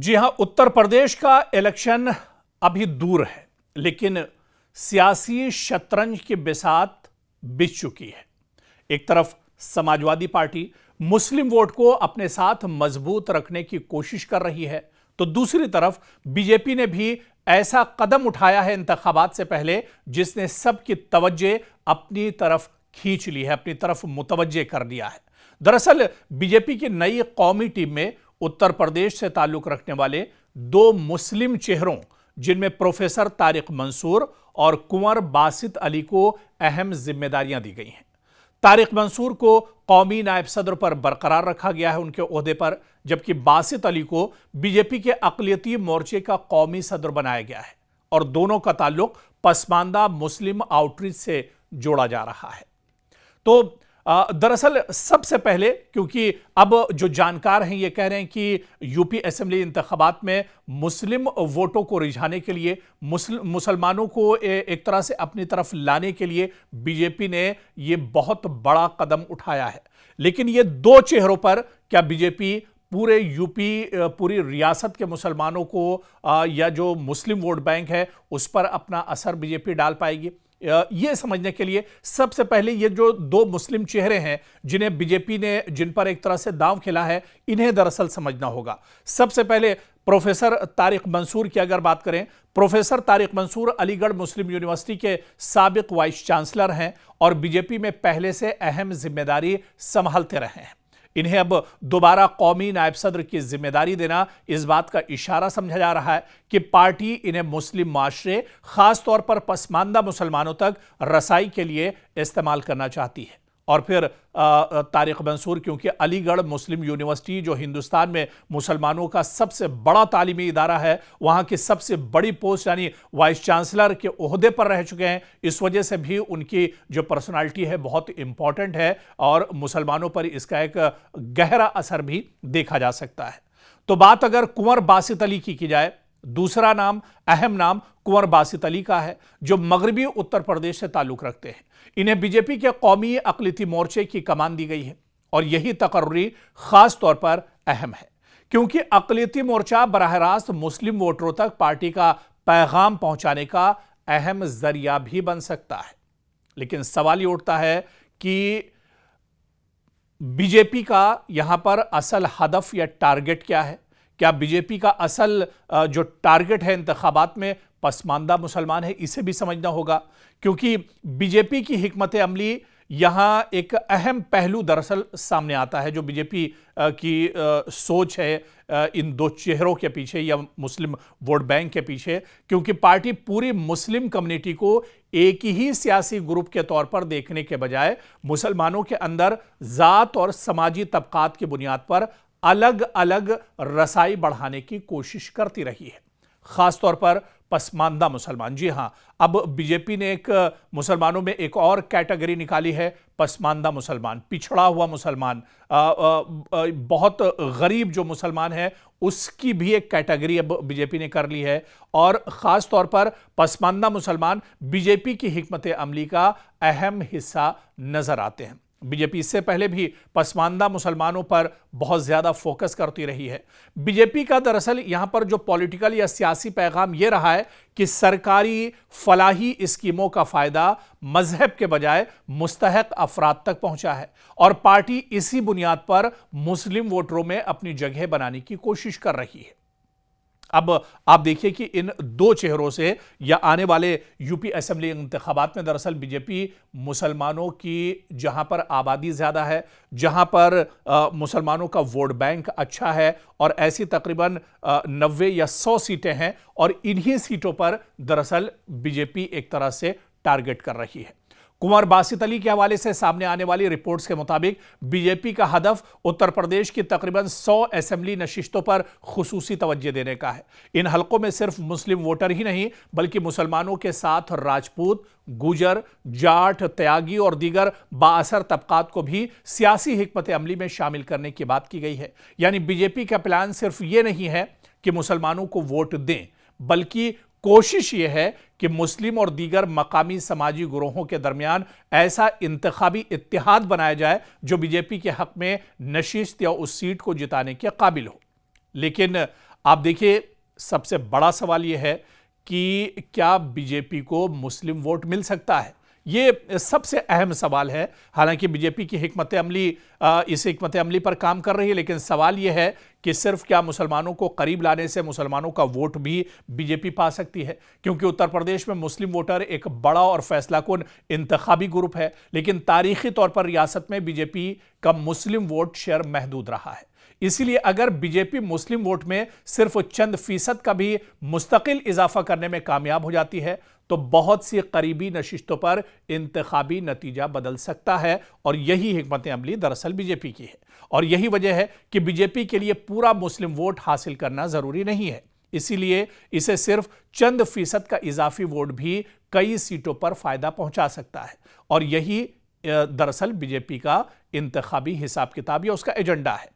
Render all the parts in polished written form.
जी हां, उत्तर प्रदेश का इलेक्शन अभी दूर है, लेकिन सियासी शतरंज की बिसात बिछ चुकी है। एक तरफ समाजवादी पार्टी मुस्लिम वोट को अपने साथ मजबूत रखने की कोशिश कर रही है, तो दूसरी तरफ बीजेपी ने भी ऐसा कदम उठाया है इंतखाबात से पहले, जिसने सबकी तवज्जो अपनी तरफ खींच ली है, अपनी तरफ मुतवज्जे कर दिया है। दरअसल बीजेपी की नई कौमी टीम में उत्तर प्रदेश से ताल्लुक रखने वाले दो मुस्लिम चेहरों, जिनमें प्रोफेसर तारिक मंसूर और कुंवर बासित अली को अहम जिम्मेदारियां दी गई हैं। तारिक मंसूर को कौमी नायब सदर पर बरकरार रखा गया है उनके ओहदे पर, जबकि बासित अली को बीजेपी के अक़लियती मोर्चे का कौमी सदर बनाया गया है और दोनों का ताल्लुक पसमानदा मुस्लिम आउटरीच से जोड़ा जा रहा है। तो दरअसल सबसे पहले, क्योंकि अब जो जानकार हैं ये कह रहे हैं कि यूपी असेंबली इंतखाबात में मुस्लिम वोटों को रिझाने के लिए, मुसलमानों को एक तरह से अपनी तरफ लाने के लिए बीजेपी ने ये बहुत बड़ा कदम उठाया है। लेकिन ये दो चेहरों पर क्या बीजेपी पूरे यूपी, पूरी रियासत के मुसलमानों को या जो मुस्लिम वोट बैंक है उस पर अपना असर बीजेपी डाल पाएगी? ये समझने के लिए सबसे पहले ये जो दो मुस्लिम चेहरे हैं जिन्हें बीजेपी ने, जिन पर एक तरह से दांव खेला है, इन्हें दरअसल समझना होगा। सबसे पहले प्रोफेसर तारिक मंसूर की अगर बात करें, प्रोफेसर तारिक मंसूर अलीगढ़ मुस्लिम यूनिवर्सिटी के साबिक वाइस चांसलर हैं और बीजेपी में पहले से अहम जिम्मेदारी संभालते रहे हैं। इन्हें अब दोबारा कौमी नायब सदर की जिम्मेदारी देना इस बात का इशारा समझा जा रहा है कि पार्टी इन्हें मुस्लिम माशरे, खास तौर पर पसमानदा मुसलमानों तक रसाई के लिए इस्तेमाल करना चाहती है। और फिर तारिक मंसूर, क्योंकि अलीगढ़ मुस्लिम यूनिवर्सिटी जो हिंदुस्तान में मुसलमानों का सबसे बड़ा तालीमी इदारा है, वहाँ की सबसे बड़ी पोस्ट यानी वाइस चांसलर के ओहदे पर रह चुके हैं, इस वजह से भी उनकी जो पर्सनालिटी है बहुत इंपॉर्टेंट है और मुसलमानों पर इसका एक गहरा असर भी देखा जा सकता है। तो बात अगर कुंवर बासित अली की जाए, दूसरा नाम, अहम नाम कुंवर बासित अली का है, जो मगरबी उत्तर प्रदेश से ताल्लुक रखते हैं। इन्हें बीजेपी के कौमी अक़लियती मोर्चे की कमान दी गई है और यही तकर्री खास तौर पर अहम है, क्योंकि अक़लियती मोर्चा बराह रास्त मुस्लिम वोटरों तक पार्टी का पैगाम पहुंचाने का अहम जरिया भी बन सकता है। लेकिन सवाल ये उठता है कि बीजेपी का यहां पर असल हदफ या टारगेट क्या है? क्या बीजेपी का असल जो टारगेट है इंतखाबात में पसमानदा मुसलमान है? इसे भी समझना होगा, क्योंकि बीजेपी की हिकमत अमली यहां एक अहम पहलू दरअसल सामने आता है, जो बीजेपी की सोच है इन दो चेहरों के पीछे या मुस्लिम वोट बैंक के पीछे, क्योंकि पार्टी पूरी मुस्लिम कम्युनिटी को एक ही सियासी ग्रुप के तौर पर देखने के बजाय मुसलमानों के अंदर जात और समाजी तबकात की बुनियाद पर अलग अलग रसाई बढ़ाने की कोशिश करती रही है, खास तौर पर पसमानदा मुसलमान। जी हां, अब बीजेपी ने एक मुसलमानों में एक और कैटेगरी निकाली है, पसमानदा मुसलमान, पिछड़ा हुआ मुसलमान, बहुत गरीब जो मुसलमान है उसकी भी एक कैटेगरी अब बीजेपी ने कर ली है। और खास तौर पर पसमानदा मुसलमान बीजेपी की हिकमत अमली का अहम हिस्सा नजर आते हैं। बीजेपी इससे पहले भी पसमानदा मुसलमानों पर बहुत ज्यादा फोकस करती रही है। बीजेपी का दरअसल यहां पर जो पॉलिटिकल या सियासी पैगाम यह रहा है कि सरकारी फलाही स्कीमों का फायदा मजहब के बजाय मुस्तहक अफराद तक पहुंचा है और पार्टी इसी बुनियाद पर मुस्लिम वोटरों में अपनी जगह बनाने की कोशिश कर रही है। अब आप देखिए कि इन दो चेहरों से या आने वाले यूपी असेंबली इंतखाबात में दरअसल बीजेपी मुसलमानों की, जहां पर आबादी ज़्यादा है, जहां पर मुसलमानों का वोट बैंक अच्छा है और ऐसी तकरीबन 90 या 100 सीटें हैं और इन्हीं सीटों पर दरअसल बीजेपी एक तरह से टारगेट कर रही है। कुंवर बासित अली के हवाले से सामने आने वाली रिपोर्ट्स के मुताबिक बीजेपी का हदफ उत्तर प्रदेश की तकरीबन 100 असेंबली नशिस्तों पर खुसूसी तवज्जो देने का है। इन हलकों में सिर्फ मुस्लिम वोटर ही नहीं, बल्कि मुसलमानों के साथ राजपूत, गुजर, जाट, त्यागी और दीगर बाअसर तबकात को भी सियासी हिकमत अमली में शामिल करने की बात की गई है। यानी बीजेपी का प्लान सिर्फ ये नहीं है कि मुसलमानों को वोट दें, बल्कि कोशिश यह है कि मुस्लिम और दीगर मकामी समाजी गुरोहों के दरमियान ऐसा इंतखाबी इत्तेहाद बनाया जाए जो बीजेपी के हक में नशिस्त या उस सीट को जिताने के काबिल हो। लेकिन आप देखिए, सबसे बड़ा सवाल यह है कि क्या बीजेपी को मुस्लिम वोट मिल सकता है? ये सबसे अहम सवाल है। हालांकि बीजेपी की हिकमत अमली इस हिकमत अमली पर काम कर रही है, लेकिन सवाल यह है कि सिर्फ क्या मुसलमानों को करीब लाने से मुसलमानों का वोट भी बीजेपी पा सकती है? क्योंकि उत्तर प्रदेश में मुस्लिम वोटर एक बड़ा और फैसलाकुन इंतखाबी ग्रुप है, लेकिन तारीखी तौर पर रियासत में बीजेपी का मुस्लिम वोट शेयर महदूद रहा है। इसीलिए अगर बीजेपी मुस्लिम वोट में सिर्फ चंद फीसद का भी मुस्तकिल इजाफा करने में कामयाब हो जाती है तो बहुत सी करीबी नशिस्तों पर इंतखाबी नतीजा बदल सकता है। और यही हिकमत अमली दरअसल बीजेपी की है, और यही वजह है कि बीजेपी के लिए पूरा मुस्लिम वोट हासिल करना जरूरी नहीं है। इसीलिए इसे सिर्फ चंद फीसद का इजाफी वोट भी कई सीटों पर फायदा पहुंचा सकता है। और यही दरअसल बीजेपी का इंतखाबी हिसाब किताब या उसका एजेंडा है।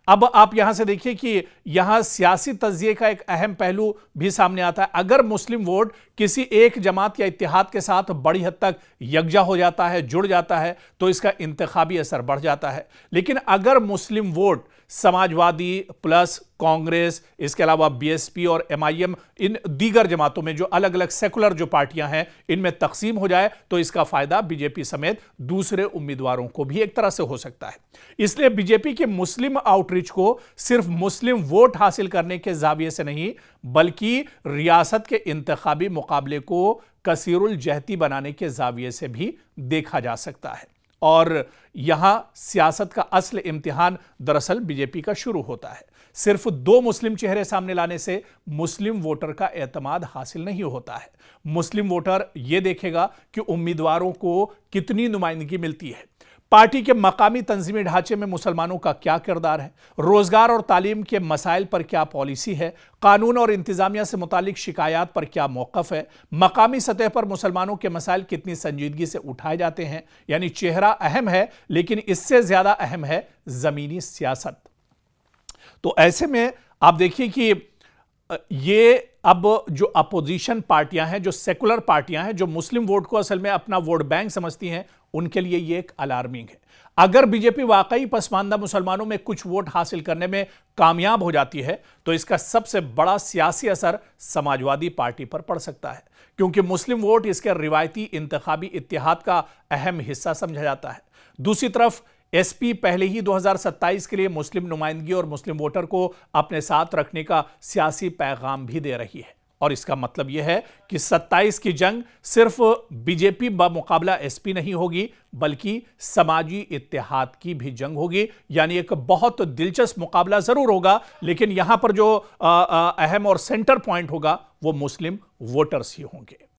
अब आप यहां से देखिए कि यहां सियासी तज्जिए का एक अहम पहलू भी सामने आता है। अगर मुस्लिम वोट किसी एक जमात या इत्तेहाद के साथ बड़ी हद तक यकजा हो जाता है, जुड़ जाता है, तो इसका इंतखाबी असर बढ़ जाता है। लेकिन अगर मुस्लिम वोट समाजवादी प्लस कांग्रेस, इसके अलावा बीएसपी और एमआईएम, इन दीगर जमातों में जो अलग अलग सेकुलर जो पार्टियां हैं, इनमें तकसीम हो जाए तो इसका फायदा बीजेपी समेत दूसरे उम्मीदवारों को भी एक तरह से हो सकता है। इसलिए बीजेपी के मुस्लिम आउटरीच को सिर्फ मुस्लिम वोट हासिल करने के जाविये से नहीं, बल्कि रियासत के इंतखाबी मुकाबले को कसीरुल जहती बनाने के जाविये से भी देखा जा सकता है। और यहां सियासत का असल इम्तिहान दरअसल बीजेपी का शुरू होता है। सिर्फ दो मुस्लिम चेहरे सामने लाने से मुस्लिम वोटर का एतमाद हासिल नहीं होता है। मुस्लिम वोटर यह देखेगा कि उम्मीदवारों को कितनी नुमाइंदगी मिलती है, पार्टी के मकामी तंजीमी ढांचे में मुसलमानों का क्या किरदार है, रोजगार और तालीम के मसाइल पर क्या पॉलिसी है, कानून और इंतजामिया से मुतालिक शिकायत पर क्या मौक़िफ़ है, मकामी सतह पर मुसलमानों के मसाइल कितनी संजीदगी से उठाए जाते हैं। यानी चेहरा अहम है, लेकिन इससे ज्यादा अहम है ज़मीनी सियासत। तो ऐसे में आप देखिए कि ये अब जो अपोजिशन पार्टियां हैं, जो सेकुलर पार्टियां हैं, जो मुस्लिम वोट को असल में अपना वोट बैंक समझती हैं, उनके लिए ये एक अलार्मिंग है। अगर बीजेपी वाकई पसमानदा मुसलमानों में कुछ वोट हासिल करने में कामयाब हो जाती है तो इसका सबसे बड़ा सियासी असर समाजवादी पार्टी पर पड़ सकता है, क्योंकि मुस्लिम वोट इसके रिवायती इंतखाबी इत्तेहाद का अहम हिस्सा समझा जाता है। दूसरी तरफ एसपी पहले ही 2027 के लिए मुस्लिम नुमाइंदगी और मुस्लिम वोटर को अपने साथ रखने का सियासी पैगाम भी दे रही है। और इसका मतलब यह है कि 27 की जंग सिर्फ बीजेपी बमुकाबला एसपी नहीं होगी, बल्कि समाजी इत्तेहाद की भी जंग होगी। यानी एक बहुत दिलचस्प मुकाबला जरूर होगा, लेकिन यहां पर जो अहम और सेंटर पॉइंट होगा वो मुस्लिम वोटर्स ही होंगे।